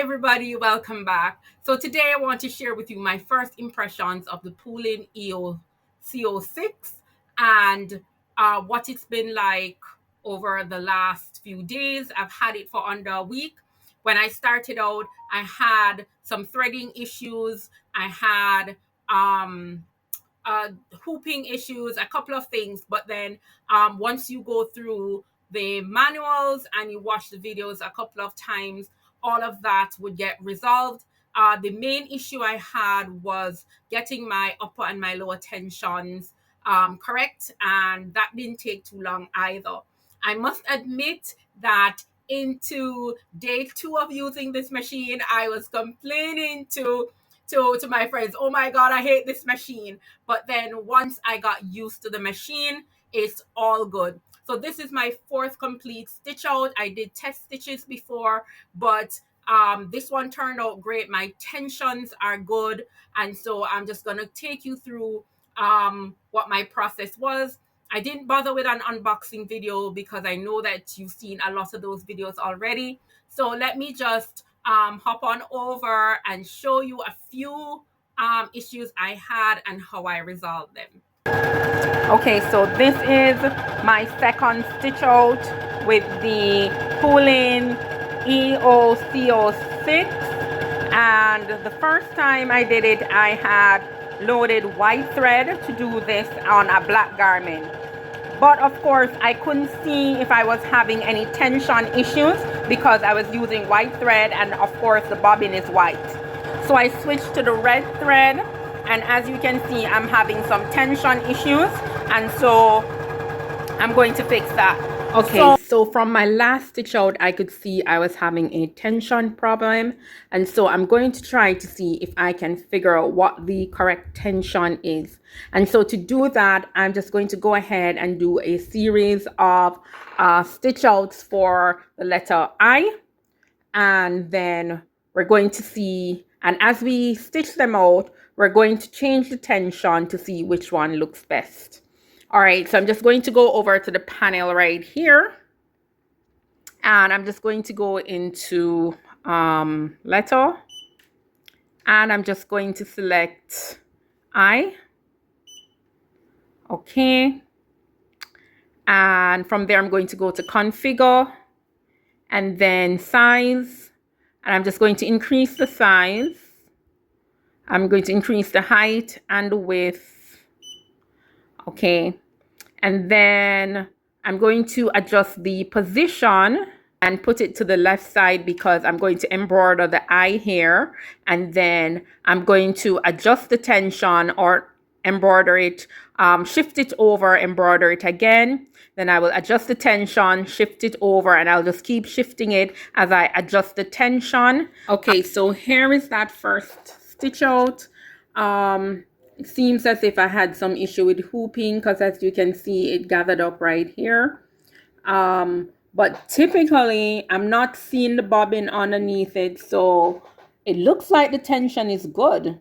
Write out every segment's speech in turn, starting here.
everybody, welcome back. So today I want to share with you my first impressions of the POOLIN EOCO6 and what it's been like over the last few days. I've had it for under a week. When I started out, I had some threading issues. I had hooping issues, a couple of things. But then once you go through the manuals and you watch the videos a couple of times, all of that would get resolved. The main issue I had was getting my upper and my lower tensions correct, and that didn't take too long either. I must admit that into day 2 of using this machine, I was complaining to my friends, oh my God, I hate this machine. But then once I got used to the machine, it's all good. So this is my 4th complete stitch out. I did test stitches before, but this one turned out great. My tensions are good. And so I'm just going to take you through what my process was. I didn't bother with an unboxing video because I know that you've seen a lot of those videos already. So let me just hop on over and show you a few issues I had and how I resolved them. Okay, so this is my second stitch out with the POOLIN EOCO6, and the first time I did it, I had loaded white thread to do this on a black garment. But of course, I couldn't see if I was having any tension issues because I was using white thread, and of course the bobbin is white. So I switched to the red thread, and as you can see, I'm having some tension issues, and so I'm going to fix that. Okay, so from my last stitch out, I could see I was having a tension problem, and so I'm going to try to see if I can figure out what the correct tension is. And so to do that, I'm just going to go ahead and do a series of stitch outs for the letter I, and then we're going to see, and as we stitch them out, we're going to change the tension to see which one looks best. All right, so I'm just going to go over to the panel right here, and I'm just going to go into letter, and I'm just going to select I. Okay, and from there I'm going to go to configure and then size, and I'm just going to increase the size. I'm going to increase the height and the width. Okay, and then I'm going to adjust the position and put it to the left side because I'm going to embroider the I here, and then I'm going to adjust the tension or embroider it, shift it over, embroider it again. Then I will adjust the tension, shift it over, and I'll just keep shifting it as I adjust the tension. Okay, so here is that first stitch out. It seems as if I had some issue with hooping because as you can see, it gathered up right here. But typically, I'm not seeing the bobbin underneath it, so it looks like the tension is good.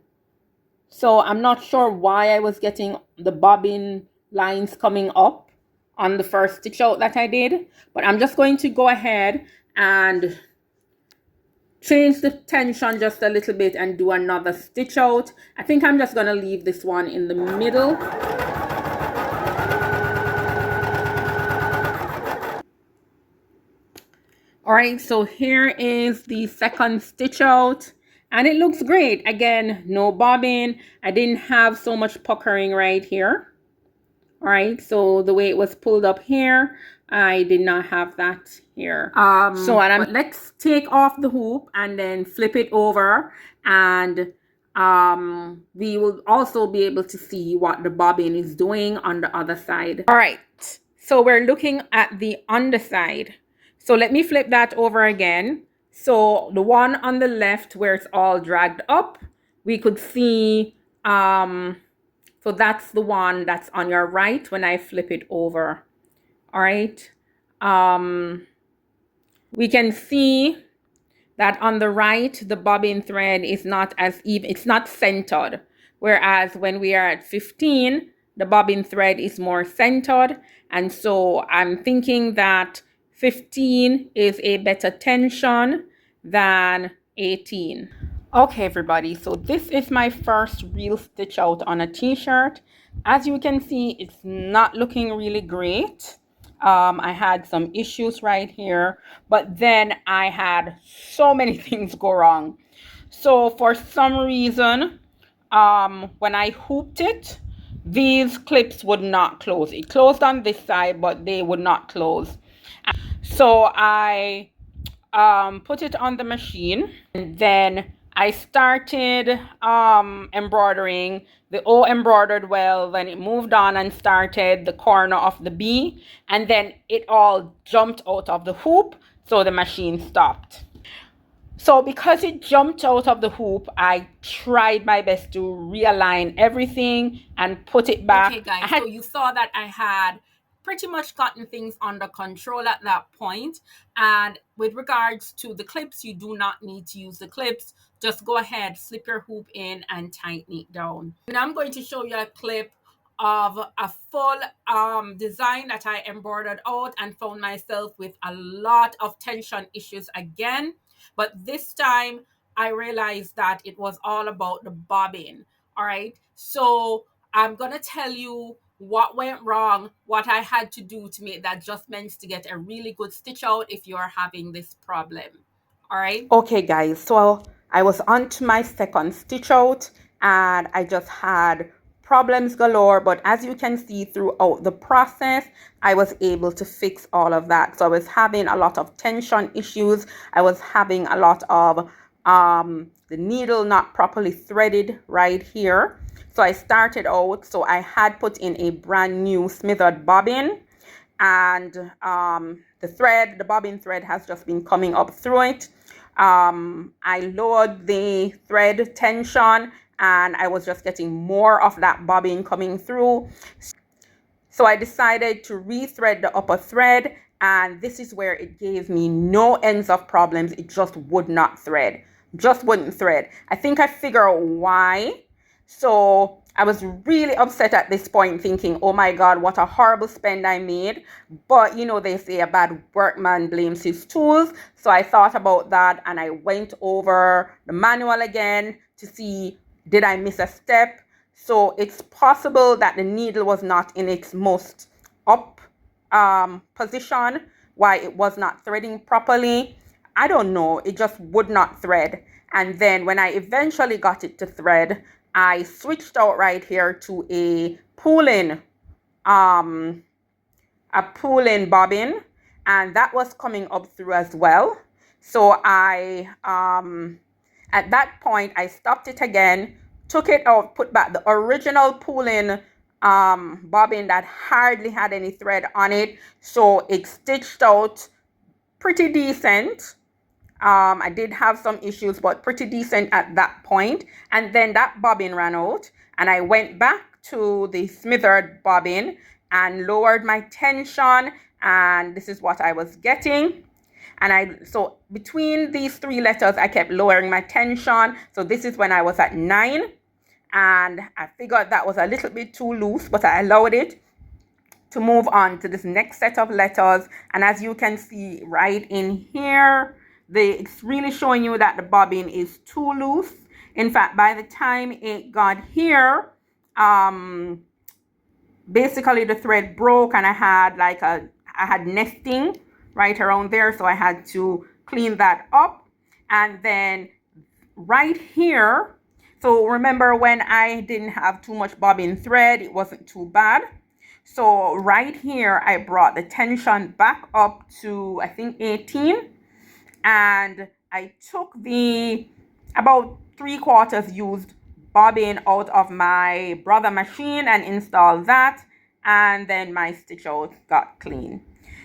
So I'm not sure why I was getting the bobbin lines coming up on the first stitch out that I did. But I'm just going to go ahead and change the tension just a little bit and do another stitch out. I think I'm just going to leave this one in the middle. All right, so here is the second stitch out, and it looks great. Again, no bobbin. I didn't have so much puckering right here. All right, so the way it was pulled up here, I did not have that here. Let's take off the hoop and then flip it over, and we will also be able to see what the bobbin is doing on the other side. All right, so we're looking at the underside. So let me flip that over again. So the one on the left where it's all dragged up, we could see, so that's the one that's on your right when I flip it over. All right. We can see that on the right, the bobbin thread is not as even, it's not centered. Whereas when we are at 15, the bobbin thread is more centered. And so I'm thinking that 15 is a better tension than 18. Okay, everybody, so this is my first real stitch out on a t-shirt. As you can see, it's not looking really great. I had some issues right here, but then I had so many things go wrong. So for some reason, when I hooped it, these clips would not close. It closed on this side, but they would not close. So I put it on the machine, and then I started embroidering. The O embroidered well, then it moved on and started the corner of the B, and then it all jumped out of the hoop, so the machine stopped. So because it jumped out of the hoop, I tried my best to realign everything and put it back. Okay, guys, so you saw that I had pretty much gotten things under control at that point. And with regards to the clips, you do not need to use the clips. Just go ahead, slip your hoop in and tighten it down. Now I'm going to show you a clip of a full design that I embroidered out and found myself with a lot of tension issues again. But this time I realized that it was all about the bobbin. All right. So I'm going to tell you what went wrong, what I had to do to make the adjustments to get a really good stitch out if you are having this problem. All right. Okay, guys. So I was on to my second stitch out and I just had problems galore, but as you can see throughout the process, I was able to fix all of that. So I was having a lot of tension issues. I was having a lot of the needle not properly threaded right here. So I started out, so I had put in a brand new smithered bobbin, and the bobbin thread has just been coming up through it. I lowered the thread tension and I was just getting more of that bobbin coming through. So I decided to rethread the upper thread, and this is where it gave me no ends of problems. It just would not thread, just wouldn't thread. I think I figured out why. So I was really upset at this point, thinking, oh my God, what a horrible spend I made. But you know, they say a bad workman blames his tools. So I thought about that and I went over the manual again to see, did I miss a step? So it's possible that the needle was not in its most up position, why it was not threading properly. I don't know. It just would not thread. And then when I eventually got it to thread, I switched out right here to a POOLIN bobbin, and that was coming up through as well. So I at that point I stopped it again, took it out, put back the original POOLIN bobbin that hardly had any thread on it, so it stitched out pretty decent. I did have some issues, but pretty decent at that point. And then that bobbin ran out, and I went back to the smithered bobbin and lowered my tension, and this is what I was getting. And so between these three letters, I kept lowering my tension. So this is when I was at 9, and I figured that was a little bit too loose, but I allowed it to move on to this next set of letters. And as you can see right in here, it's really showing you that the bobbin is too loose. In fact, by the time it got here, basically the thread broke, and I had nesting right around there, so I had to clean that up. And then right here, so remember when I didn't have too much bobbin thread, it wasn't too bad. So right here, I brought the tension back up to, I think, 18. And I took the about 3/4 used bobbin out of my brother machine and installed that, and then my stitch out got clean.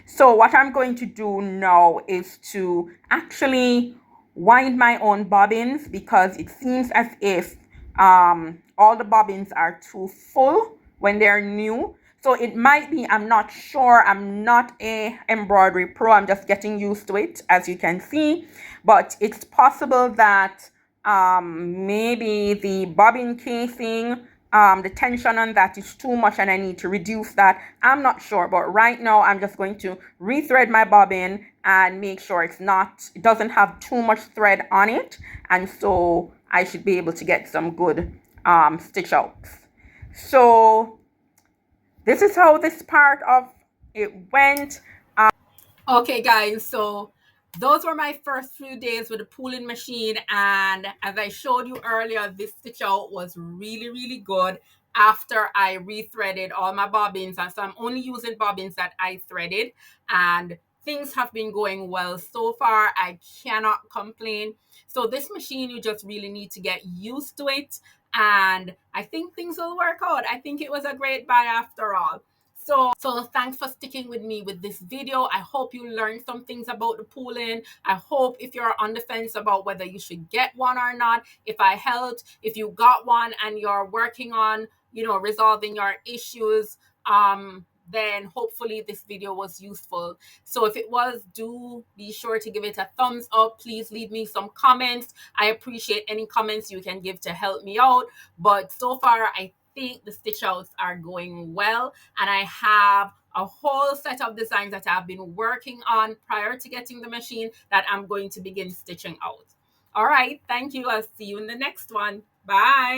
So what I'm going to do now is to actually wind my own bobbins, because it seems as if all the bobbins are too full when they're new. So it might be, I'm not sure, I'm not a embroidery pro, I'm just getting used to it, as you can see. But it's possible that maybe the bobbin casing the tension on that is too much and I need to reduce that. I'm not sure, but right now I'm just going to rethread my bobbin and make sure it doesn't have too much thread on it, and so I should be able to get some good stitch outs. So this is how this part of it went. Okay, guys, so those were my first few days with the pooling machine, and as I showed you earlier, this stitch out was really, really good after I rethreaded all my bobbins. And so I'm only using bobbins that I threaded, and things have been going well so far. I cannot complain. So this machine, you just really need to get used to it, and I think things will work out. I think it was a great buy after all. So thanks for sticking with me with this video. I hope you learned some things about the pooling. I hope if you're on the fence about whether you should get one or not, if I helped, if you got one and you're working on, resolving your issues, then hopefully this video was useful. So if it was, do be sure to give it a thumbs up. Please leave me some comments. I appreciate any comments you can give to help me out. But so far, I think the stitch outs are going well, and I have a whole set of designs that I've been working on prior to getting the machine that I'm going to begin stitching out. All right, thank you. I'll see you in the next one. Bye.